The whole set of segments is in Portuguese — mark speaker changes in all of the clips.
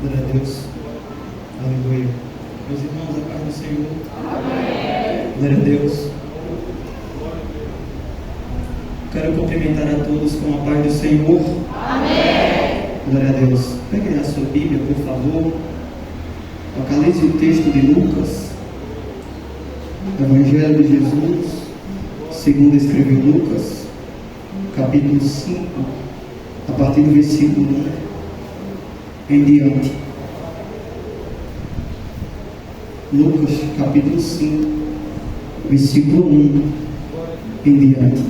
Speaker 1: Glória a Deus. Aleluia. Meus irmãos, a paz do Senhor. Amém. Glória a Deus. Quero cumprimentar a todos com a paz do Senhor. Amém. Glória a Deus. Peguem a sua Bíblia, por favor. Localize o texto de Lucas, Evangelho de Jesus, segundo escreveu Lucas, capítulo 5, a partir do versículo 1 em diante. Lucas, capítulo 5, versículo 1 em diante.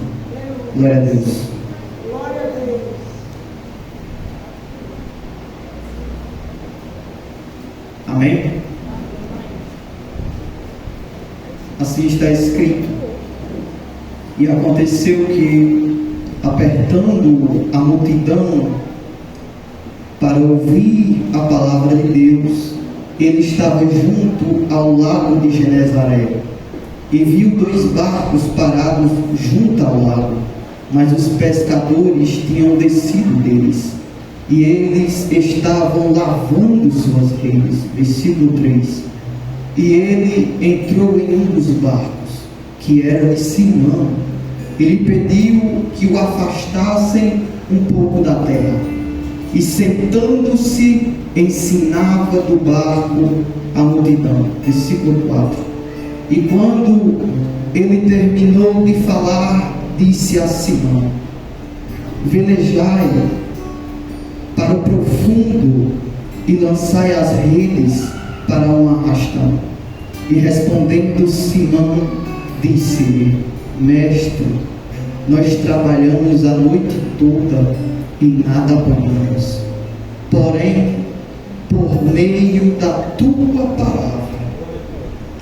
Speaker 1: Glória a Deus. Amém? Assim está escrito. E aconteceu que, apertando a multidão para ouvir a palavra de Deus, ele estava junto ao lago de Genezaré e viu 2 barcos parados junto ao lago, mas os pescadores tinham descido deles e eles estavam lavando suas redes. Versículo 3. E ele entrou em um dos barcos, que era de Simão, e lhe pediu que o afastassem um pouco da terra. E sentando-se, ensinava do barco a multidão. Versículo 4. E quando ele terminou de falar, disse a Simão: velejai para o profundo e lançai as redes para um arrastão. E respondendo Simão, disse-lhe: mestre, nós trabalhamos a noite toda e nada apanhamos. Porém, por meio da tua palavra,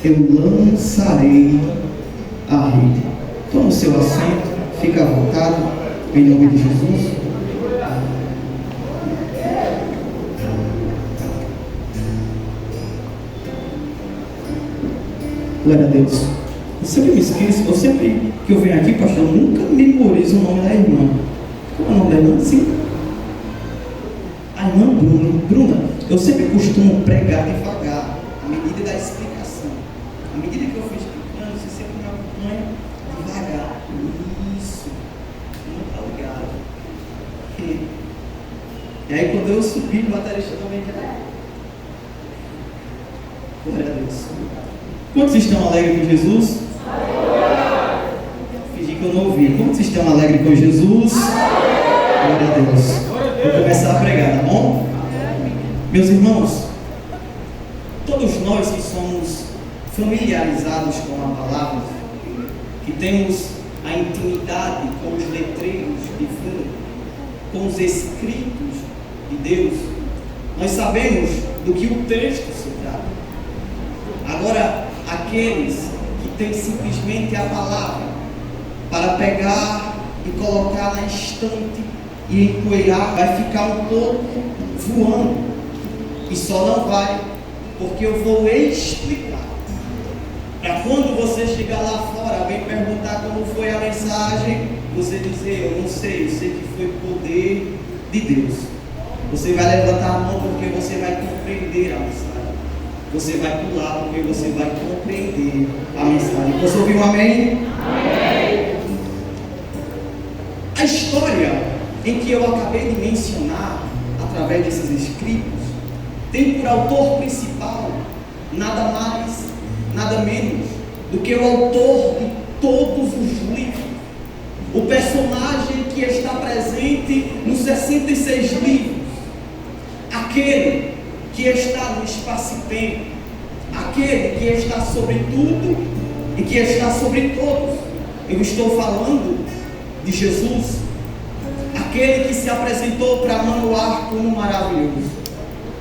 Speaker 1: eu lançarei a rede. Toma o seu assento, fica à vontade, em nome de Jesus. Glória a Deus. Eu sempre me esqueço, sempre que eu venho aqui, pastor, eu nunca memorizo o nome da irmã. Qual é o nome da irmã? Sim. A irmã Bruna. Eu sempre costumo pregar devagar, à medida da explicação. À medida que eu fui explicando, você sempre me acompanha devagar. Isso. Não está ligado. E aí quando eu subi, o baterista também já. Glória a Deus. Quantos estão alegres com Jesus? Fingi que eu não ouvi. Quantos estão alegres com Jesus? Glória a Deus. Vou começar a pregar, tá bom? Meus irmãos, todos nós que somos familiarizados com a palavra, que temos a intimidade com os letreiros divinos, com os escritos de Deus, nós sabemos do que o texto se trata. Agora, aqueles que têm simplesmente a palavra para pegar e colocar na estante e empoeirar, vai ficar um pouco voando, e só não vai, porque eu vou explicar, para quando você chegar lá fora, alguém perguntar como foi a mensagem, você dizer: eu não sei, eu sei que foi poder de Deus. Você vai levantar a mão porque você vai compreender a mensagem. Você vai pular porque você vai compreender a mensagem. Você ouviu um amém? Amém. A história em que eu acabei de mencionar, através desses escritos, tem por autor principal nada mais, nada menos do que o autor de todos os livros. O personagem que está presente nos 66 livros. Aquele que está no espaço e tempo, aquele que está sobre tudo e que está sobre todos. Eu estou falando de Jesus, aquele que se apresentou para Manoá como maravilhoso,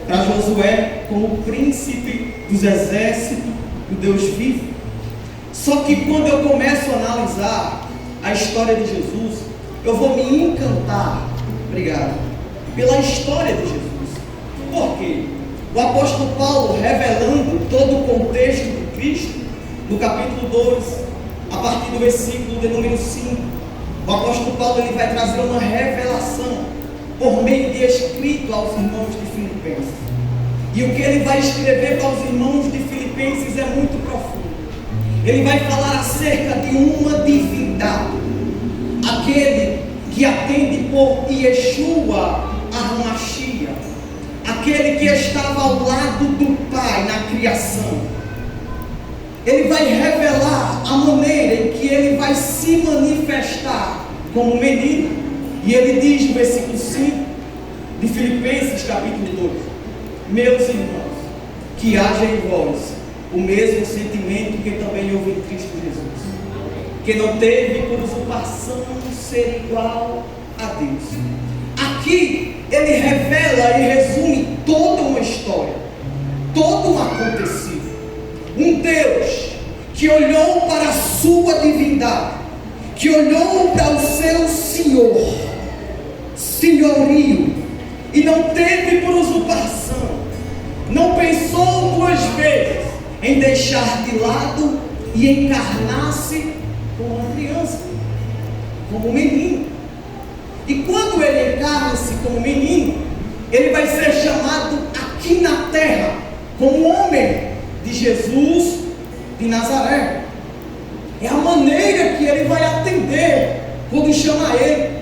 Speaker 1: para Josué como príncipe dos exércitos do Deus vivo. Só que quando eu começo a analisar a história de Jesus, eu vou me encantar, obrigado, pela história de Jesus. Por quê? O apóstolo Paulo, revelando todo o contexto de Cristo, no capítulo 2, a partir do versículo de número 5, o apóstolo Paulo ele vai trazer uma revelação por meio de escrito aos irmãos de Filipenses. E o que ele vai escrever para os irmãos de Filipenses é muito profundo. Ele vai falar acerca de uma divindade, aquele que atende por Yeshua HaMashiach, aquele que estava ao lado do Pai na criação. Ele vai revelar a maneira em que ele vai se manifestar como menino. E ele diz no versículo 5 de Filipenses capítulo 2: meus irmãos, que haja em vós o mesmo sentimento que também houve em Cristo Jesus, que não teve por usurpação ser igual a Deus. Aqui ele revela e resume toda uma história, todo um acontecido. Um Deus que olhou para a sua divindade, que olhou para o seu senhorio, e não teve por usurpação, não pensou duas vezes em deixar de lado e encarnar-se como uma criança, como um menino. E quando ele encarna-se como menino, ele vai ser chamado aqui na terra como homem de Jesus de Nazaré. É a maneira que ele vai atender quando chama ele.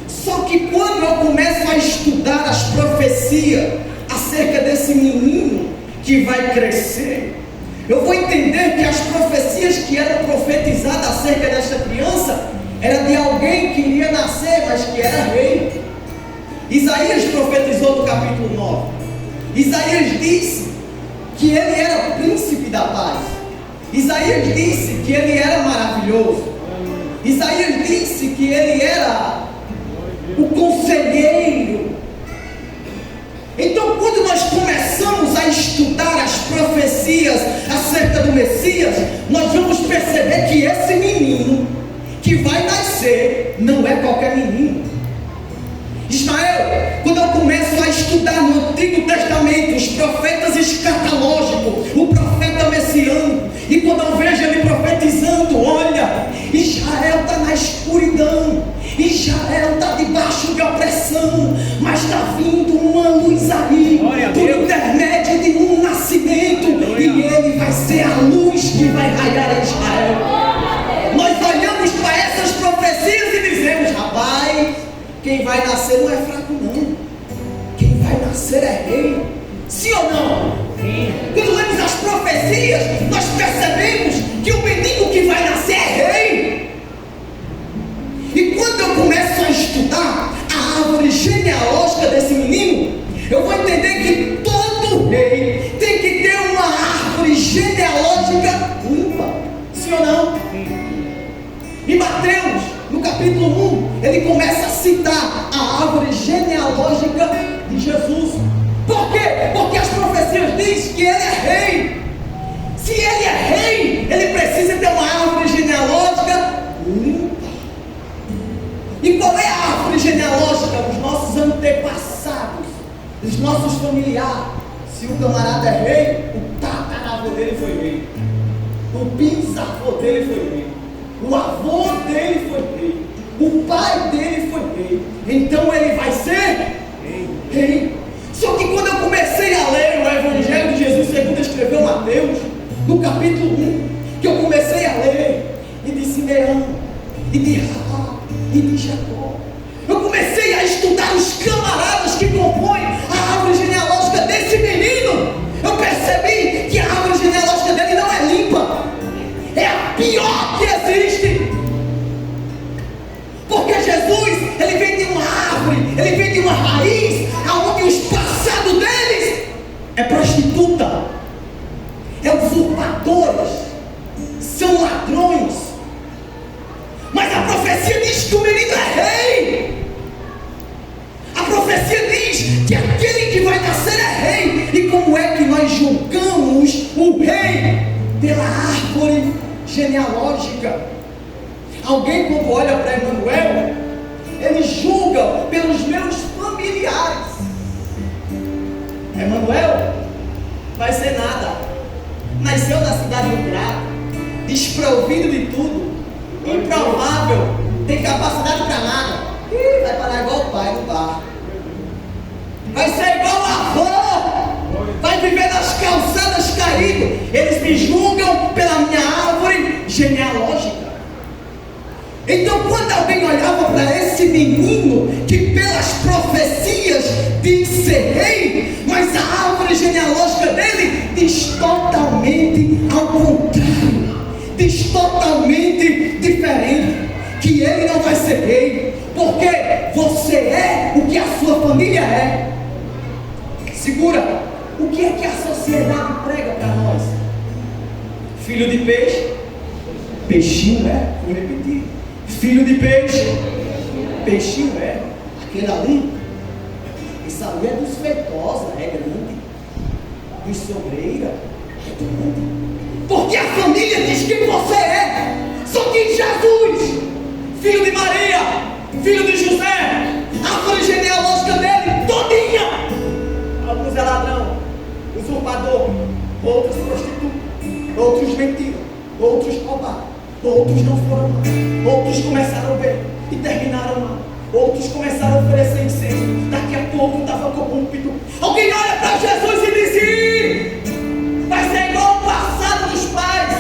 Speaker 1: Só que quando eu começo a estudar as profecias acerca desse menino que vai crescer, eu vou entender que as profecias que eram profetizadas acerca desta criança era de alguém que iria nascer, mas que era rei. Isaías profetizou no capítulo 9. Isaías disse que ele era o príncipe da paz. Isaías disse que ele era maravilhoso. Isaías disse que ele era o conselheiro. Então, quando nós começamos a estudar as profecias acerca do Messias, nós vamos perceber que esse menino que vai nascer não é qualquer menino. Israel, quando eu começo a estudar no Antigo Testamento os profetas escatológicos, o profeta messiânico, e quando eu vejo ele profetizando, olha, Israel está na escuridão, Israel está debaixo de opressão, mas está vindo uma luz aí, por intermédio de um nascimento, e ele vai ser a luz que vai raiar em Israel. Nós olhamos para essas profecias e dizemos: rapaz, quem vai nascer não é fraco não, quem vai nascer é rei. Sim ou não? Sim. Quando lemos as profecias, nós percebemos que o menino que vai nascer é rei. E quando eu começo a estudar a árvore genealógica desse menino, eu vou entender que todo rei tem que ter uma árvore genealógica limpa. Sim ou não? Em Mateus, no capítulo 1, ele começa a citar a árvore genealógica de Jesus. Por quê? Porque as profecias dizem que ele é rei. Se ele é rei, ele precisa ter uma árvore genealógica limpa. E qual é a árvore genealógica dos nossos antepassados, dos nossos familiares? Se o camarada é rei, o tataravô dele foi rei, o bisavô dele foi rei, o avô dele foi rei, o pai dele foi rei. Então ele vai ser rei. Só que quando eu comecei a ler o Evangelho de Jesus segundo escreveu Mateus, no capítulo 1, que eu comecei a ler, e de Simeão, e de Raá, e de Jacó, eu comecei a estudar os camaradas que compõem a árvore genealógica desse menino. Eu percebi que a árvore genealógica dele não é limpa, é a pior que existe. Porque Jesus, ele vem de uma árvore, ele vem de uma raiz, aonde os passados deles é prostituta, é usurpadores, são ladrões. Mas a profecia diz que o menino é rei. A profecia diz que aquele que vai nascer é rei. E como é que nós julgamos o rei? Pela árvore genealógica. Alguém, quando olha para Emanuel, ele julga pelos meus familiares. Emanuel vai ser nada, nasceu na cidade do Crato, desprovido de tudo, improvável, tem capacidade para nada. Vai parar igual o pai no bar, vai ser igual o avô, vai apenas caído, eles me julgam pela minha árvore genealógica. Então, quando alguém olhava para esse menino, que pelas profecias diz ser rei, mas a árvore genealógica dele diz totalmente ao contrário, diz totalmente diferente, que ele não vai ser rei, porque você é o que a sua família é. Segura, o que é que a sociedade prega para nós? Filho de peixe, peixinho é, vou repetir. Filho de peixe, peixinho é. Aquele ali, esse ali é dos feitosa, é grande. Dos sobreira, é grande. Porque a família diz quem você é. Só que Jesus, filho de Maria, filho de José, a árvore genealógica dele todinha. Alguns é ladrão, usurpador, outros prostitutos, outros mentiram, outros roubaram. Outros não foram mal, outros começaram bem e terminaram mal, outros começaram a oferecer incenso, daqui a pouco estava corrompido. Alguém olha para Jesus e diz: vai ser igual o passado dos pais.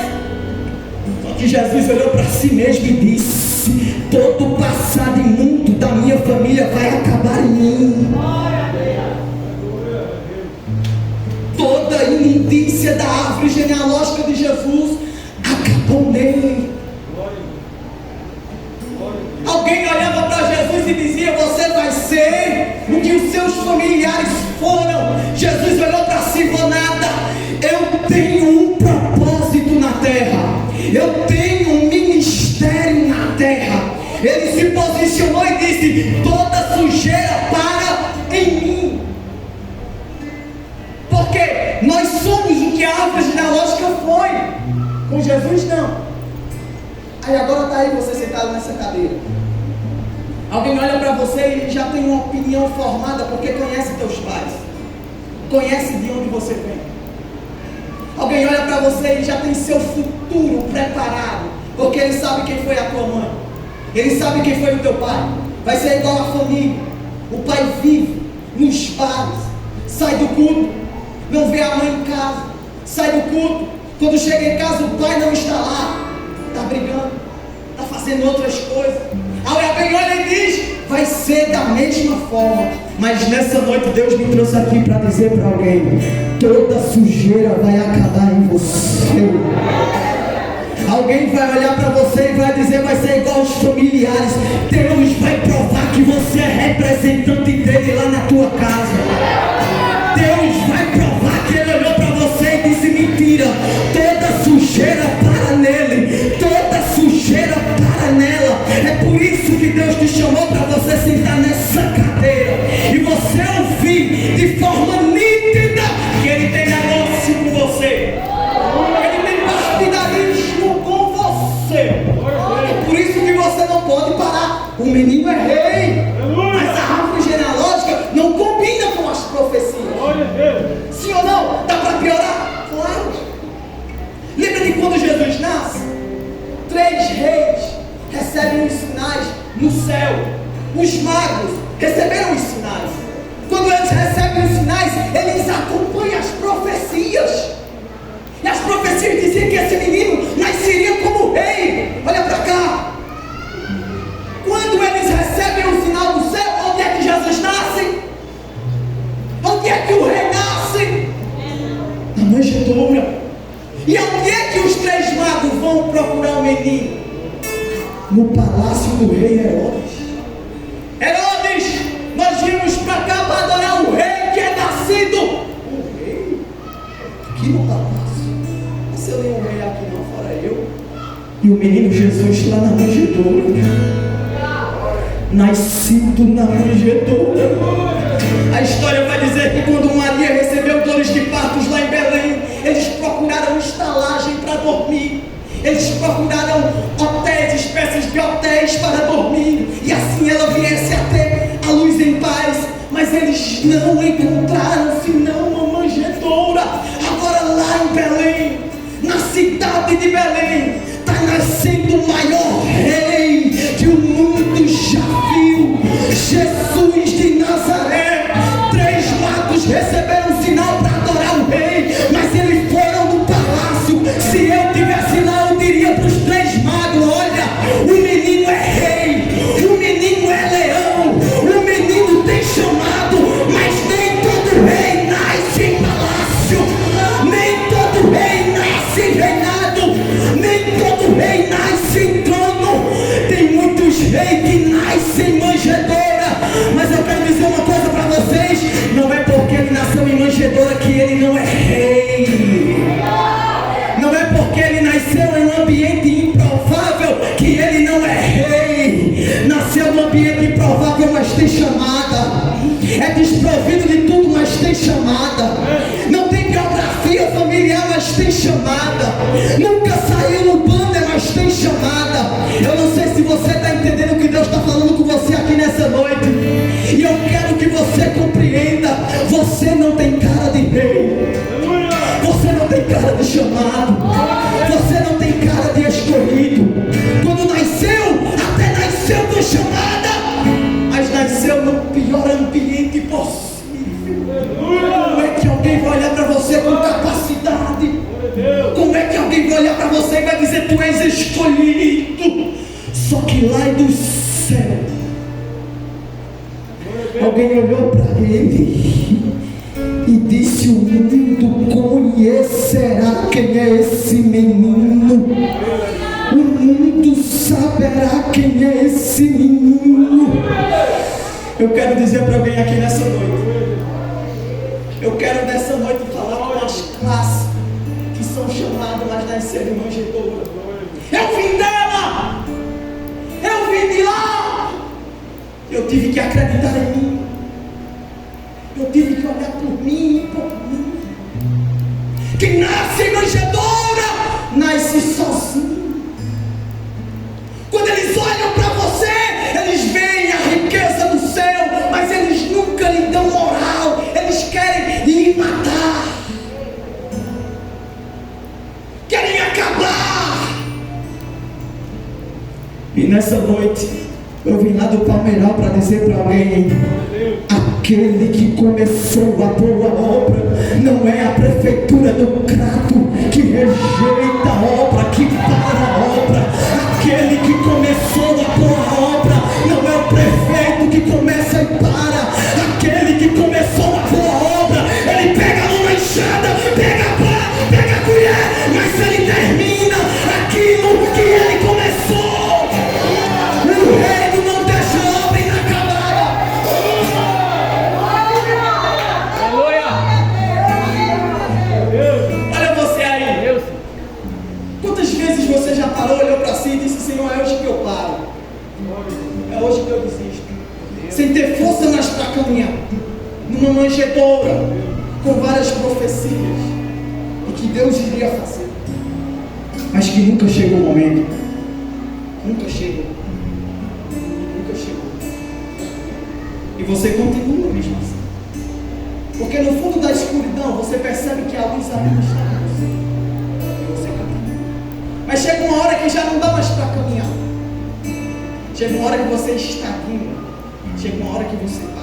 Speaker 1: Só que Jesus olhou para si mesmo e disse: todo o passado imundo da minha família vai acabar em mim. Toda a imundícia da árvore genealógica de Jesus acabou nele. Alguém olhava para Jesus e dizia: você vai ser o que os seus familiares foram. Jesus olhou para si e falou: nada, eu tenho um propósito na terra, eu tenho um ministério na terra. Ele se posicionou e disse: toda sujeira para em mim. Porque nós somos o que a árvore genealógica foi. Com Jesus não. Aí agora está aí você sentado nessa cadeira. Alguém olha para você e já tem uma opinião formada porque conhece teus pais, conhece de onde você vem. Alguém olha para você e já tem seu futuro preparado, porque ele sabe quem foi a tua mãe, ele sabe quem foi o teu pai. Vai ser igual a família. O pai vive nos bares, sai do culto, não vê a mãe em casa, sai do culto, quando chega em casa o pai não está lá, está brigando, está fazendo outras coisas. Aí alguém olha e diz: vai ser da mesma forma. Mas nessa noite Deus me trouxe aqui para dizer para alguém: toda sujeira vai acabar em você. Alguém vai olhar para você e vai dizer: vai ser igual aos familiares. Deus vai provar que você é representante dele lá na tua casa. Deus vai provar que ele olhou para você e disse: mentira, toda sujeira para nele, toda sujeira para nela. É por isso que Deus te chamou para você sentar nessa cadeira e você ouvir de forma nítida que ele tem negócio com você, ele tem partidarismo com você. É por isso que você não pode parar. O menino é rei, mas a árvore genealógica não combina com as profecias. Sim ou não? Dá para piorar? Claro. Lembra de quando Jesus nasce? 3 reis recebem os sinais no céu. Os magos receberam os sinais. Quando eles recebem os sinais, eles acompanham as profecias. E as profecias diziam que esse menino nasceria como rei. Olha para cá. Quando eles recebem o sinal do céu, onde é que Jesus nasce? Onde é que o rei nasce? Na manjedoura. E onde é que os 3 magos vão procurar o menino? No palácio do rei Herodes. Herodes, nós viemos para cá para adorar o rei que é nascido. O rei? Aqui no palácio. Mas eu nem um rei aqui não, fora eu. E o menino Jesus lá na manjedoura. Nascido na manjedoura. A história vai dizer que quando Maria recebeu dores de partos lá em Belém, eles procuraram estalagem para dormir. Eles procuraram hotéis, espécies de hotéis para dormir, e assim ela viesse a ter a luz em paz. Mas eles não encontraram senão uma manjedoura. Agora lá em Belém, na cidade de Belém, está nascendo o maior rei que o mundo já viu, Jesus de Nazaré. 3 magos receberam um sinal para adorar o rei, mas ele foi desprovido de tudo, mas tem chamada. Não tem biografia familiar, mas tem chamada. Nunca saiu no banner, mas tem chamada. Eu não sei se você está entendendo o que Deus está falando com você aqui nessa noite. E eu quero que você compreenda: você não tem cara de rei, você não tem cara de chamado, você não tem cara de escolhido. Quando nasceu, até nasceu com chamada, mas nasceu no pior ambiente possível. Como é que alguém vai olhar para você com capacidade? Como é que alguém vai olhar para você e vai dizer: tu és escolhido? Só que lá do céu, alguém olhou para ele e disse: o mundo conhecerá quem é esse menino. O mundo saberá quem é esse menino. Eu quero dizer para alguém aqui nessa noite, eu quero nessa noite falar com as classes que são chamadas, mas nasceram em manjedoura. Eu vim dela, eu vim de lá. Eu tive que acreditar em mim. Eu tive que olhar por mim e por mim. Quem nasce em manjedoura, nasce sozinho. Quando eles olham para você, eles veem a riqueza do céu, mas eles nunca lhe dão moral. Eles querem lhe matar, querem acabar. E nessa noite, eu vim lá do Palmeiral para dizer para alguém: aquele que começou a boa obra não é a prefeitura do Crato que rejeita a obra, que para a obra. Aquele que começou a boa obra não é o prefeito que começa e para. Aquele que começou a boa obra, ele pega a mão na enxada, pega a pá, pega a colher, mas ele termina aquilo que ele começou. O reino não deixa a obra inacabada. Olha você aí. Quantas vezes você já parou, olhou para si e disse: Senhor, é hoje que eu paro, é hoje que eu desisto, sem ter força mais para caminhar, numa manjedoura, com várias profecias, e que Deus iria fazer, mas que nunca chegou o momento, nunca chegou, e você continua mesmo assim, porque no fundo da escuridão você percebe que a luz ainda está com você, e você caminha, mas chega uma hora que já não dá mais para caminhar, chega uma hora que você estagna, chega uma hora que você para.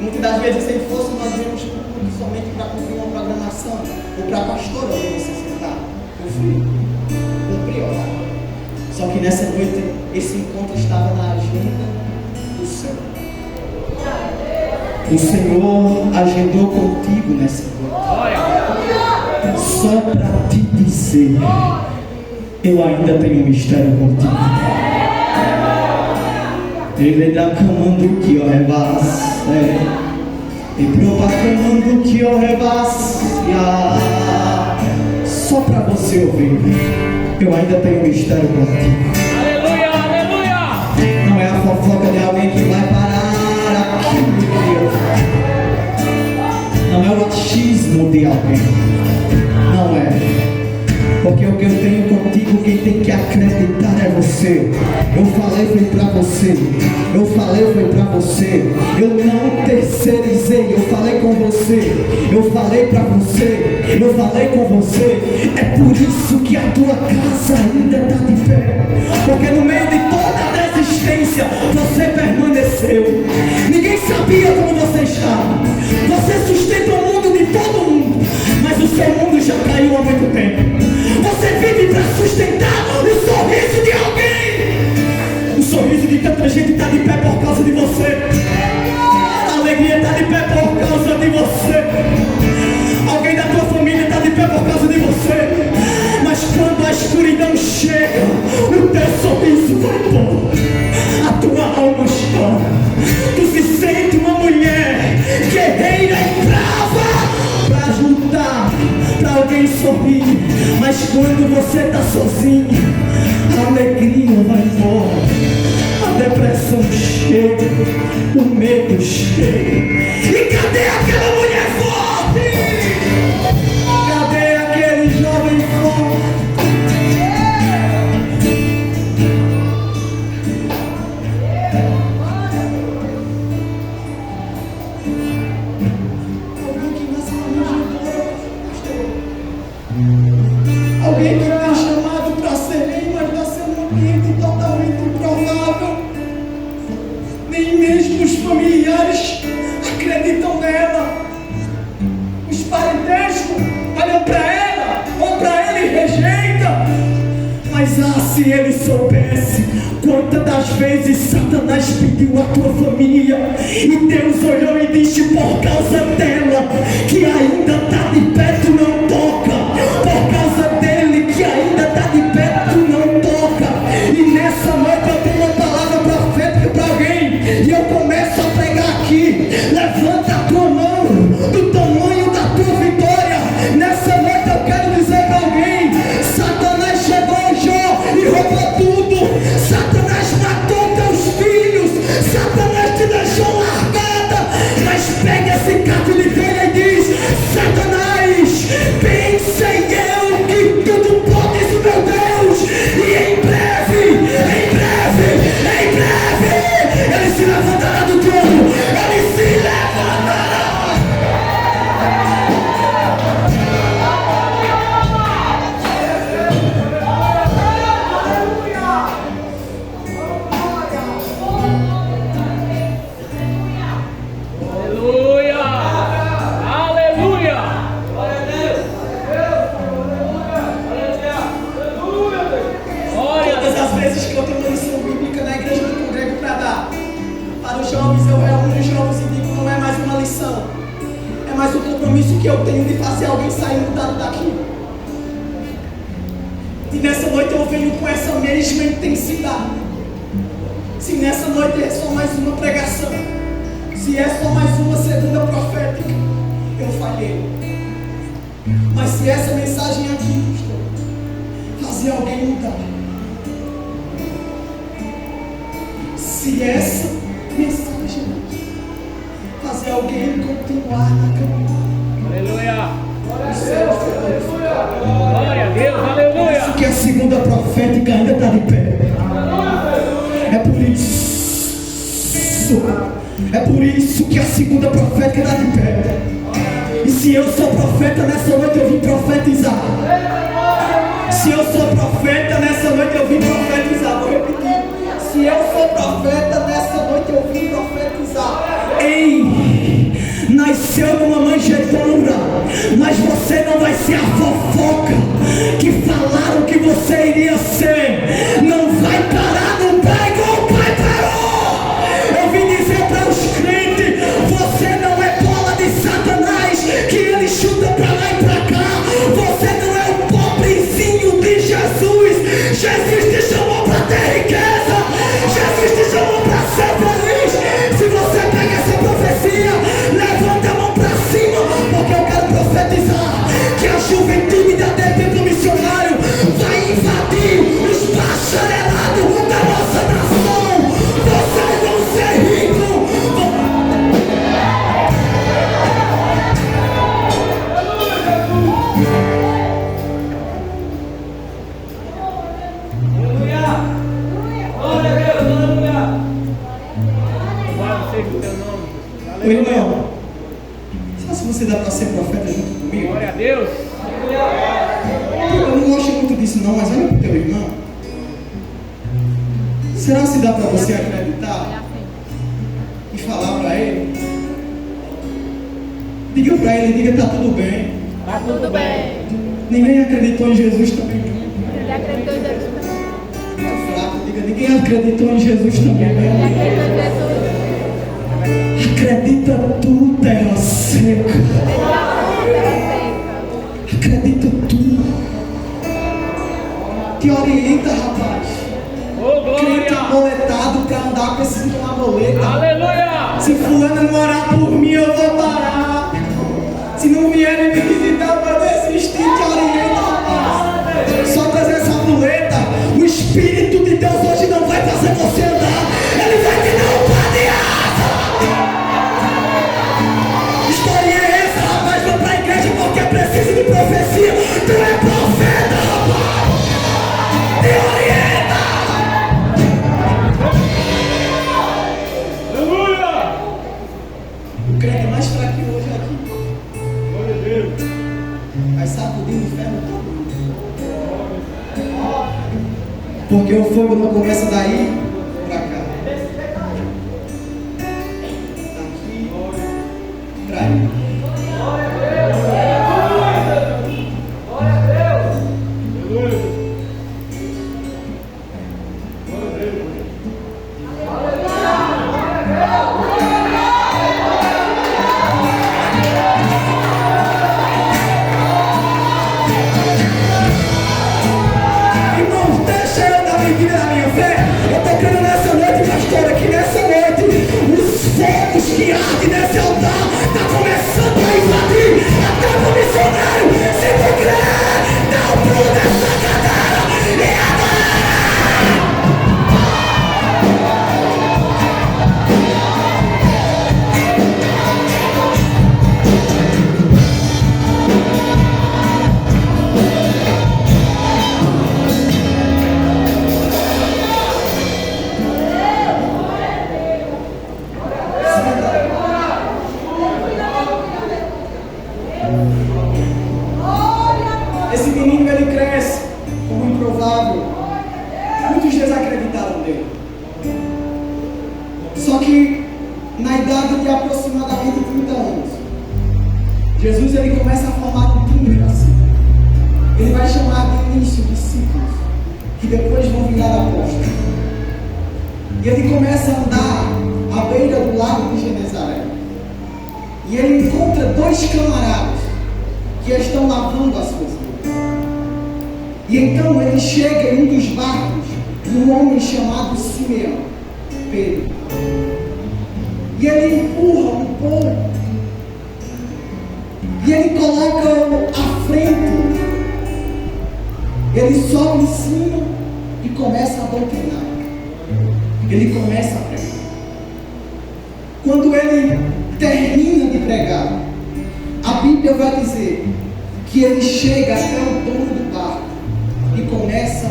Speaker 1: Muitas das vezes, sem força, nós vemos tudo somente para cumprir uma programação, ou para a pastora onde você sentar, cumprir horário. Só que nessa noite, esse encontro estava na agenda do céu. O Senhor agendou contigo nessa noite, só para te dizer: eu ainda tenho um mistério contigo. Ele dá comando que eu rebasse, e proclamando que eu rebasse. Só para você ouvir: eu ainda tenho um mistério contigo.
Speaker 2: Aleluia, aleluia.
Speaker 1: Não é a fofoca de alguém que vai parar aquilo que eu faço. Não é o achismo de alguém. Não é. Porque o que eu tenho contigo, quem tem que acreditar é você. Eu falei, foi para você. Eu falei, foi para você. Eu não terceirizei, eu falei com você. Eu falei para você. Eu falei com você. É por isso que a tua casa ainda está de pé. Porque no meio de toda a desistência, você permaneceu. Ninguém sabia como você estava. Você sustenta o mundo de todo mundo, mas o seu mundo já caiu há muito tempo. Você vive para sustentar o sorriso de alguém. O sorriso de tanta gente está de pé por causa de você. A alegria está de pé por causa de você. Alguém da tua família está de pé por causa de você. Mas quando a escuridão chega, o teu sorriso vai embora. A tua alma chora. Tu se sente uma mulher guerreira e brava para lutar, para alguém sorrir. Mas quando você está sozinho, a alegria vai embora, a depressão coração cheio, o medo cheio. E cadê aquela mulher forte? Cadê aquele jovem forte? Alguém que está chamado para ser rei, mas está sendo um ambiente totalmente improvável. Nem mesmo os familiares acreditam nela. Os parentescos olham para ela, ou para ele e rejeita. Mas se ele soubesse quantas das vezes Satanás pediu a tua família e Deus olhou e disse: por causa dela que ainda está de pé, tu não toca. Por causa dele que ainda está de pé, tu não toca. E nessa noite eu tenho uma palavra profética para alguém, e eu começo a pregar aqui. Levanta a tua mão do tamanho da tua vitória. Nessa noite eu quero dizer para alguém: Satanás chegou em Jó e roubou tudo. Satanás matou teus filhos. Satanás te deixou largada. Mas pega esse caco de velha e diz: Satanás, pensei eu que tudo podes, meu Deus. E em breve, ele se levantará do trono. Ele se levantará. É mais um compromisso que eu tenho de fazer alguém sair mudado daqui. E nessa noite eu venho com essa mesma intensidade. Se nessa noite é só mais uma pregação, se é só mais uma segunda profética, eu falhei. Mas se essa mensagem aqui fazer alguém mudar, se essa mensagem fazer alguém continuar na caminhada.
Speaker 2: Aleluia. Glória a Deus, aleluia.
Speaker 1: Isso que a segunda profética ainda está de pé. É por isso que a segunda profética está de pé. E se eu sou profeta nessa noite, eu vim profetizar. Se eu sou profeta nessa noite, eu vim profetizar. Vou repetir. Se eu sou profeta nessa noite, eu vim profetizar. Ei, nasceu numa manjedoura, mas você não vai ser a fofoca que falaram que você iria ser. Não vai parar no pé igual o pai parou. Eu vim dizer para os crentes: você não é bola de Satanás que ele chuta para lá e para cá. Você não é o pobrezinho de Jesus. Jesus te chamou para ter riqueza. Jesus te chamou para ser feliz. Se você pega essa profecia, levanta a mão para cima, porque eu quero profetizar que a juventude da templo missionário vai invadir os bacharelados da nossa nação. Vocês vão ser ricos. Ô irmão, sabe se você dá para ser profeta junto comigo?
Speaker 2: Glória a Deus.
Speaker 1: Eu não gosto muito disso não, mas olha para o teu irmão. Será se dá para você acreditar e falar para ele? Diga para ele, diga: está tudo bem.
Speaker 2: Está tudo bem.
Speaker 1: Ninguém acreditou em Jesus também.
Speaker 3: Ele acreditou em Jesus também.
Speaker 1: Tá fraco, diga: ninguém acreditou em Jesus também.
Speaker 3: Ele acreditou em Jesus.
Speaker 1: Acredita tu, terra seca. Acredita tu. Te orienta, rapaz.
Speaker 2: Oh,
Speaker 1: Crente
Speaker 2: glória.
Speaker 1: amoletado para andar precisando de uma moleta.
Speaker 2: Aleluia.
Speaker 1: Se fulano não orar por mim, eu vou parar. Se não vierem me visitar para desistir, te orienta, rapaz. Só trazer essa muleta. O Espírito de Deus hoje não vai fazer você andar. Ele vai te mais fraquinho hoje aqui.
Speaker 2: Glória a Deus.
Speaker 1: Vai sacudindo o ferro todo. Porque o fogo não começa daí pra cá. Daqui pra aí. Que arde nesse altar, está começando a invadir até o missionário. Se tu crer, dá um pulo nessa cadeira e esse menino, ele cresce como improvável. Muitos desacreditaram dele. Só que na idade de aproximadamente 30 anos, Jesus, ele começa a formar um time assim. Ele vai chamar de início discípulos, que depois vão virar apóstolos. E ele começa a andar à beira do lago de Genezaré. E ele encontra dois camaradas que estão lavando as suas vidas. E então ele chega em um dos barcos de um homem chamado Simeão, Pedro. E ele empurra um pouco. E ele coloca-o à frente. Ele sobe em cima e começa a doutrinar. Ele começa a pregar. Quando ele termina de pregar, a Bíblia vai dizer que ele chega até o dono do barco e começa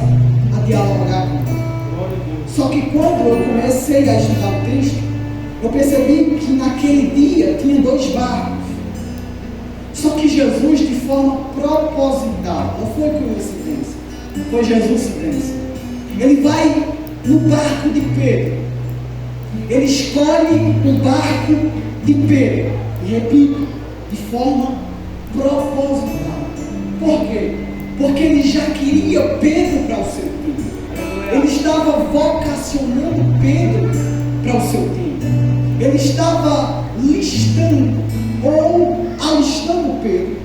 Speaker 1: a dialogar com ele. Só que quando eu comecei a estudar o texto, eu percebi que naquele dia tinha dois barcos. Só que Jesus, de forma proposital, não foi coincidência, foi Jesucidência. Ele vai no barco de Pedro. Ele escolhe o barco de Pedro. E repito, de forma proposital. Por quê? Porque ele já queria Pedro para o seu time. Ele estava vocacionando Pedro para o seu time. Ele estava listando ou alistando Pedro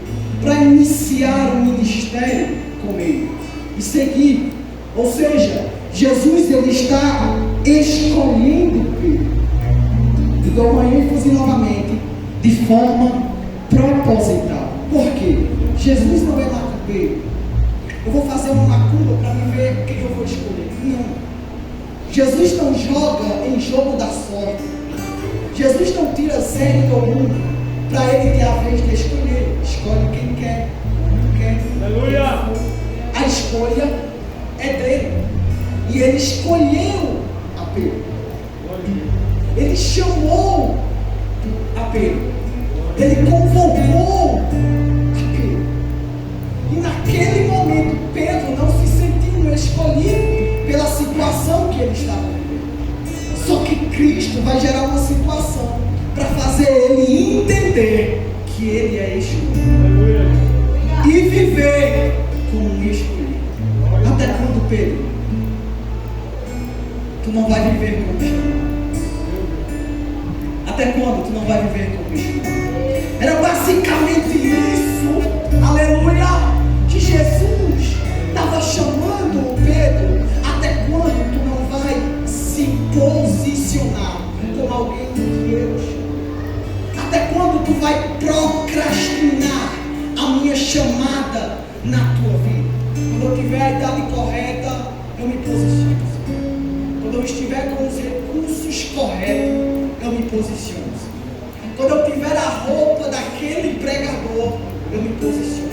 Speaker 1: para iniciar o ministério com ele e seguir. Ou seja, Jesus, ele está escolhendo Pedro. E dou uma ênfase novamente, de forma proposital. Por quê? Jesus não é macumbeiro. Eu vou fazer uma macumba para me ver quem eu vou escolher. Não. Jesus não joga em jogo da sorte. Jesus não tira 0 do mundo para ele ter a vez de escolher. Escolhe quem quer, não quer.
Speaker 2: Aleluia!
Speaker 1: A escolha é dele. E ele escolheu a Pedro. Ele chamou a Pedro. Ele convocou a Pedro. E naquele momento, Pedro não se sentiu escolhido pela situação que ele estava vivendo. Só que Cristo vai gerar uma situação para fazer ele entender que ele é escolhido. E viver como um escolhido. Até quando, Pedro? Tu não vai viver como escolhido. Até quando tu não vai viver como escolhido? Era basicamente isso, aleluia, que Jesus estava chamando Pedro. Até quando tu não vai se posicionar como alguém que eu chamo? Até quando tu vai procrastinar a minha chamada na tua vida? Quando eu tiver a idade correta, eu me posiciono. Quando eu estiver com os recursos corretos, eu me posiciono. Quando eu tiver a roupa daquele pregador, eu me posiciono.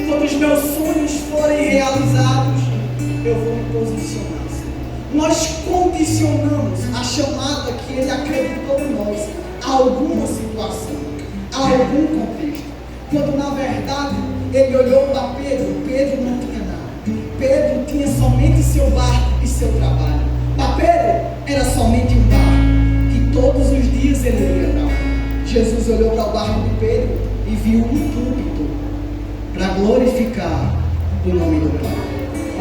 Speaker 1: Quando os meus sonhos forem realizados, eu vou me posicionar. Nós condicionamos a chamada que ele acreditou em nós a a alguma situação, a algum contexto. Quando na verdade ele olhou para Pedro, Pedro não tinha nada. Pedro tinha somente seu barco e seu trabalho. Para Pedro era somente um barco, que todos os dias ele ia dar. Jesus olhou para o barco de Pedro e viu um púlpito para glorificar o nome do Pai.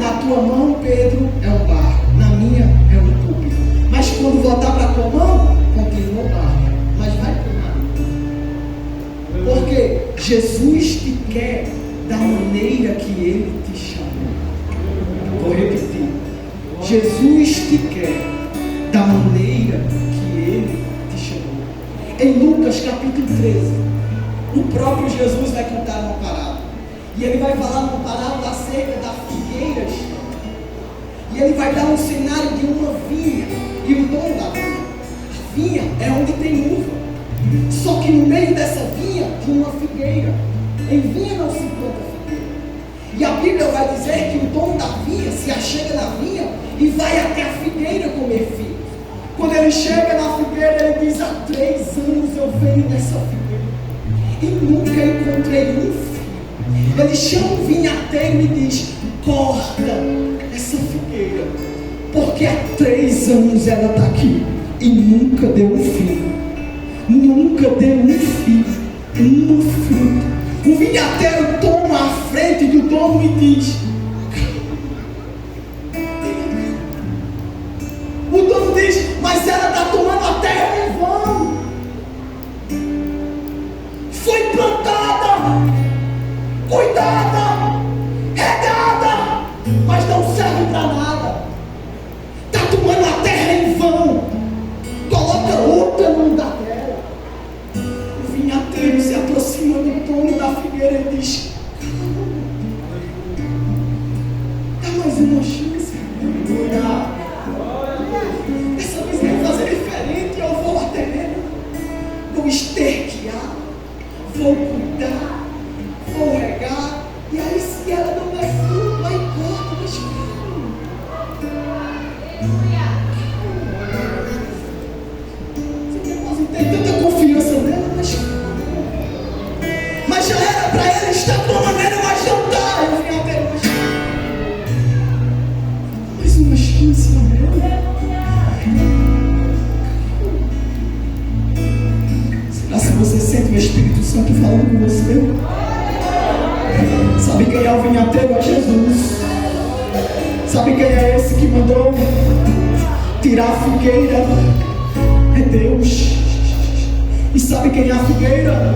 Speaker 1: Na tua mão, Pedro, é um barco, na minha é um púlpito. Mas quando voltar para a tua mão, continua o barco, mas vai para o mar. Porque Jesus te quer da maneira que Ele te chamou. Vou repetir. Jesus te quer da maneira que Ele te chamou. Em Lucas capítulo 13, o próprio Jesus vai contar uma parábola. E ele vai falar uma parábola acerca das figueiras. E ele vai dar um cenário de uma vinha e o dono da vinha. A vinha é onde tem uva. Só que no meio dessa vinha tinha uma figueira. Em vinha não se planta figueira. E a Bíblia vai dizer que o dono da vinha se achega na vinha e vai até a figueira comer figos. Quando ele chega na figueira, ele diz: há 3 anos eu venho nessa figueira e nunca encontrei um figo. Ele chama o vinhateiro e diz: corta essa figueira, porque há 3 anos ela está aqui e nunca deu um figo. Nunca deu um figo, uma fruta. O vinhateiro toma a frente do dono e diz: o dono diz: mas ela está tomando a terra em vão. Foi plantada, cuidada, regada, mas não serve para nada. Está tomando a terra em vão. Coloca outra no lugar dela. O vinhateiro se aproxima do dono da figueira e diz: dá mais uma chance. Dessa vez eu vou fazer diferente. Eu vou até ela, vou esterquear, vou cuidar, vou regar. E aí, se ela não der fruto, vai corta, mas você tem tanta confiança nela, mas já era para ela estar de uma maneira, mas não está. Eu vim até hoje. Mais uma chance na ela. Será se você sente o Espírito Santo falando com você? Sabe quem é o vinhateiro? É Jesus. Sabe quem é esse que mandou tirar a figueira? É Deus. E sabe quem é a figueira?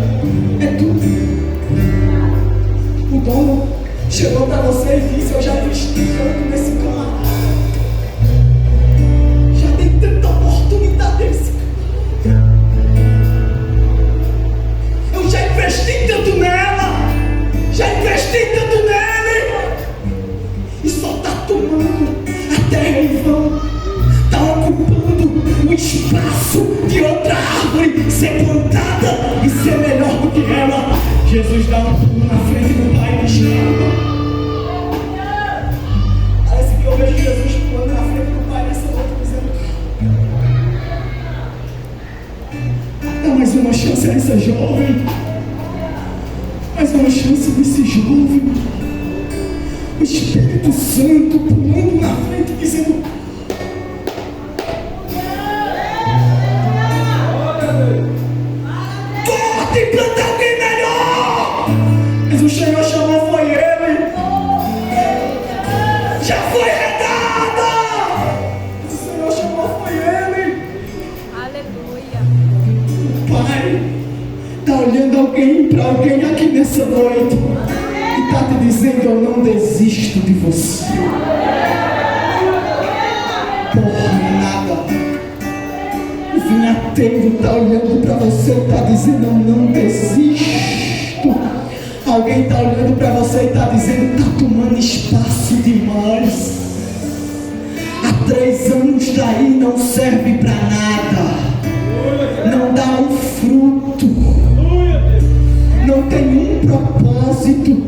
Speaker 1: É tu. O dono chegou para você e disse: eu já investi tanto nesse camarada, já dei tanta oportunidade nesse camarada, eu já investi tanto nela, já investi tanto nele, e só está tomando a terra em vão, está ocupando o espaço de outra árvore ser plantada e ser melhor do que ela. Jesus dá um pulo na frente do Pai e diz: parece que eu vejo Jesus pulando na frente do Pai nessa noite, dizendo: dá mais uma chance a essa jovem, mais uma chance desse jovem. O Espírito Santo pulando na frente, dizendo: corta e planta alguém melhor. Mas o Senhor chamou, foi ele. Já foi regada. Mas o Senhor chamou, foi ele.
Speaker 3: Aleluia.
Speaker 1: O Pai está olhando alguém para alguém aqui nessa noite e está te dizendo: eu não desisto de você por nada. O vinhateiro está olhando para você e está dizendo: eu não desisto. Alguém está olhando para você e está dizendo: está tomando espaço demais. Há 3 anos daí não serve para nada, não dá um fruto, não tem um propósito,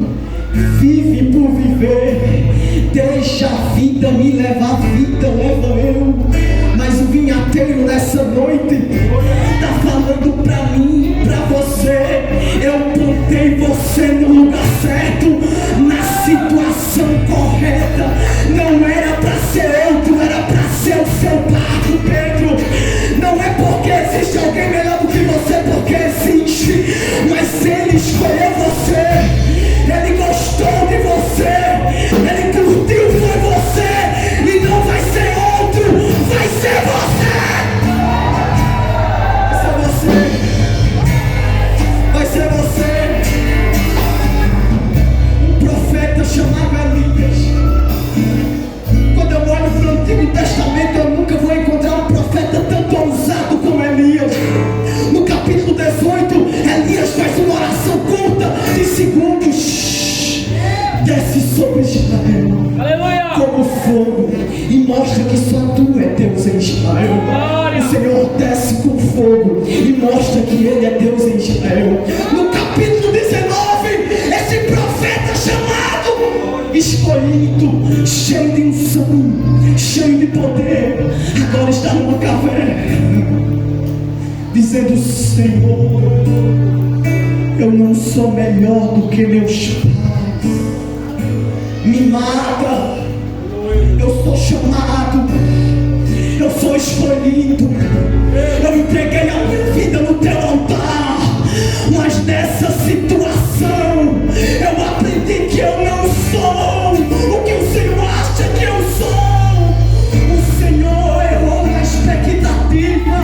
Speaker 1: vive por viver, deixa a vida me levar, a vida leva eu. Mas o vinhateiro nessa noite está falando Ezequiel, no capítulo 19, esse profeta chamado, escolhido, cheio de unção, cheio de poder, agora está numa caverna, dizendo: Senhor, eu não sou melhor do que meus pais, me mata, eu sou chamado, eu sou escolhido, eu entreguei a minha vida no teu altar, mas nessa situação eu aprendi que eu não sou o que o Senhor acha que eu sou. O Senhor errou na expectativa,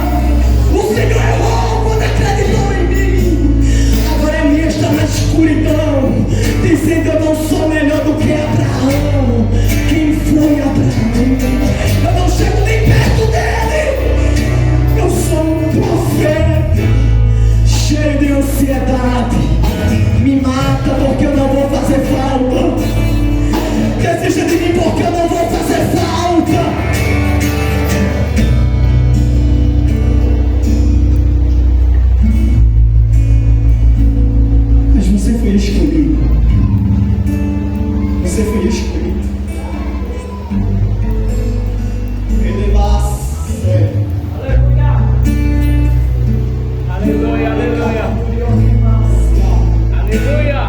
Speaker 1: o Senhor errou quando acreditou em mim. Agora é minha estar na escuridão, dizendo: eu não sou melhor do que Abraão. Quem foi Abraão? Eu não chego nem perto dele. Eu sou um profeta cheio de ansiedade. Me mata porque eu não vou fazer falta. Desista de mim porque eu não vou fazer falta. Mas você foi escolhido. Você foi escolhido.
Speaker 2: Aleluia, aleluia. Aleluia.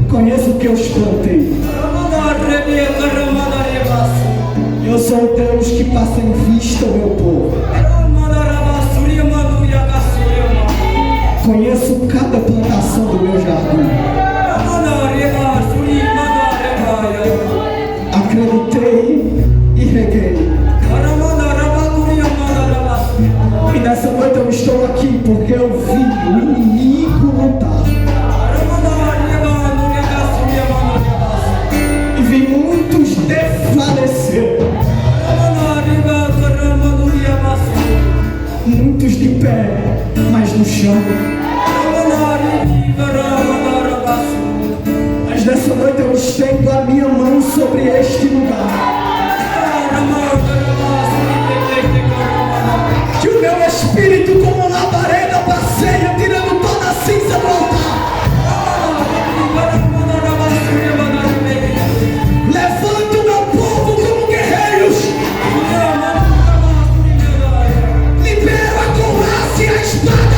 Speaker 1: Conheço o que eu plantei. Eu sou o Deus que passa em vista o meu povo. Conheço cada plantação do meu jardim. Acreditei e reguei. E nessa noite eu estou aqui porque eu vi o inimigo lutar. E vi muitos desfalecer. Muitos de pé, mas no chão. Mas nessa noite eu estendo a minha mão sobre este lugar. Que o meu espírito como labareda passeia, tirando toda a cinza do altar. Levanta o meu povo como guerreiros. Libera a couraça e a espada.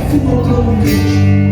Speaker 1: afundou o trono crente.